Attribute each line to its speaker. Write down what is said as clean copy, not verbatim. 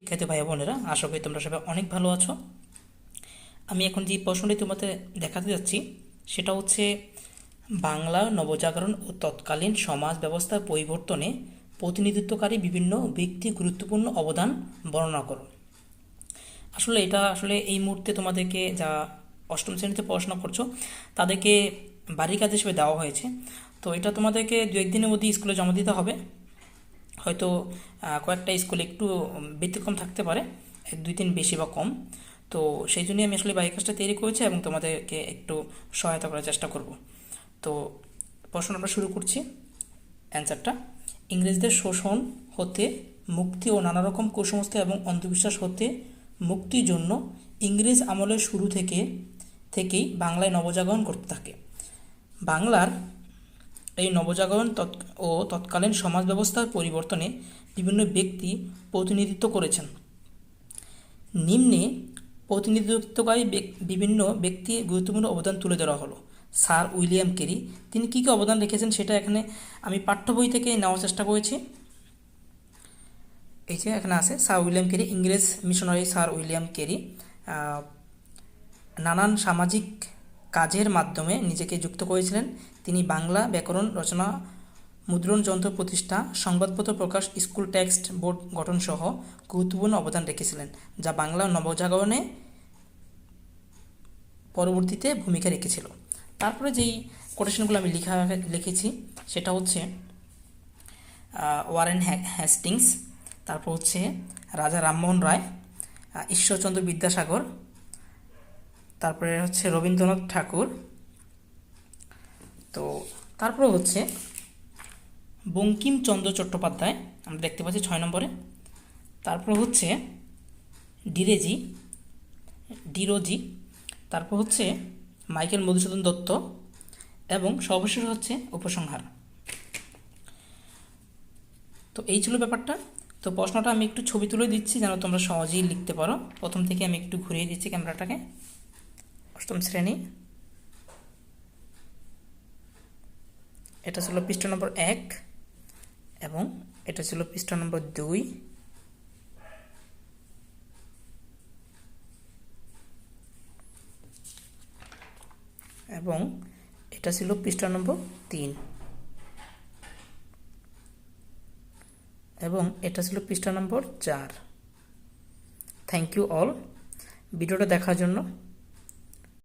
Speaker 1: শিক্ষার্থী ভাই বোনেরা, আশা করি তোমরা সবাই অনেক ভালো আছো। আমি এখন যে প্রশ্নটি তোমাদের দেখাতে যাচ্ছি সেটা হচ্ছে বাংলা নবজাগরণ ও তৎকালীন সমাজ ব্যবস্থার পরিবর্তনে প্রতিনিধিত্বকারী বিভিন্ন ব্যক্তি গুরুত্বপূর্ণ অবদান বর্ণনা করো। আসলে এটা এই মুহূর্তে তোমাদেরকে যা অষ্টম শ্রেণীতে পড়াশোনা করছো তাদেরকে বাড়ির কাজ হিসেবে দেওয়া হয়েছে। তো এটা তোমাদেরকে দু একদিনের মধ্যে স্কুলে জমা দিতে হবে। হয়তো কয়েকটা স্কুলে একটু ব্যতিক্রম থাকতে পারে, এক দুই দিন বেশি বা কম। তো সেই জন্যই আমি বাড়ির কাজটা তৈরি করেছি এবং তোমাদেরকে একটু সহায়তা করার চেষ্টা করব। তো প্রশ্ন আমরা শুরু করছি। অ্যান্সারটা: ইংরেজদের শোষণ হতে মুক্তি ও নানা রকম কুসংস্কার এবং অন্ধবিশ্বাস হতে মুক্তির জন্য ইংরেজ আমলের শুরু থেকেই বাংলায় নবজাগরণ করতে থাকে। বাংলার এই নবজাগরণ ও তৎকালীন সমাজ ব্যবস্থার পরিবর্তনে বিভিন্ন ব্যক্তি প্রতিনিধিত্ব করেছেন। নিম্নে প্রতিনিধিত্বকারী বিভিন্ন ব্যক্তি গুরুত্বপূর্ণ অবদান তুলে ধরা হলো। স্যার উইলিয়াম কেরি, তিনি কী কী অবদান রেখেছেন সেটা এখানে আমি পাঠ্য বই থেকে নেওয়ার চেষ্টা করেছি। এই যে এখানে আছে স্যার উইলিয়াম কেরি, ইংরেজ মিশনারি স্যার উইলিয়াম কেরি নানান সামাজিক কাজের মাধ্যমে নিজেকে যুক্ত করেছিলেন। তিনি বাংলা ব্যাকরণ রচনা, মুদ্রণ যন্ত্র প্রতিষ্ঠা, সংবাদপত্র প্রকাশ, স্কুল টেক্সট বোর্ড গঠন সহ গুরুত্বপূর্ণ অবদান রেখেছিলেন, যা বাংলা নবজাগরণে পরবর্তীতে ভূমিকা রেখেছিল। তারপরে যেই কোটেশনগুলো আমি লিখেছি সেটা হচ্ছে ওয়ারেন হ্যাস্টিংস, তারপর হচ্ছে রাজা রামমোহন রায়, ঈশ্বরচন্দ্র বিদ্যাসাগর, তারপরে হচ্ছে রবীন্দ্রনাথ ঠাকুর, তো তারপরে হচ্ছে বঙ্কিমচন্দ্র চট্টোপাধ্যায়, আমরা দেখতে পাচ্ছি 6 নম্বরে। তারপর হচ্ছে ডিরোজি, তারপর হচ্ছে মাইকেল মধুসূদন দত্ত এবং সর্বশেষ হচ্ছে উপসংহার। তো এই ছিল ব্যাপারটা। তো প্রশ্নটা আমি একটু ছবি তুলে দিচ্ছি যেন তোমরা সহজেই লিখতে পারো। প্রথম থেকে আমি একটু ঘুরিয়ে দিচ্ছি ক্যামেরাটাকে। অষ্টম শ্রেণী, এটা ছিল পৃষ্ঠা নম্বর 1 এবং এটা ছিল পৃষ্ঠা নম্বর 2 এবং এটা ছিল পৃষ্ঠা নম্বর 3 এবং এটা ছিল পৃষ্ঠা নম্বর 4। থ্যাংক ইউ অল ভিডিওটা দেখার জন্য।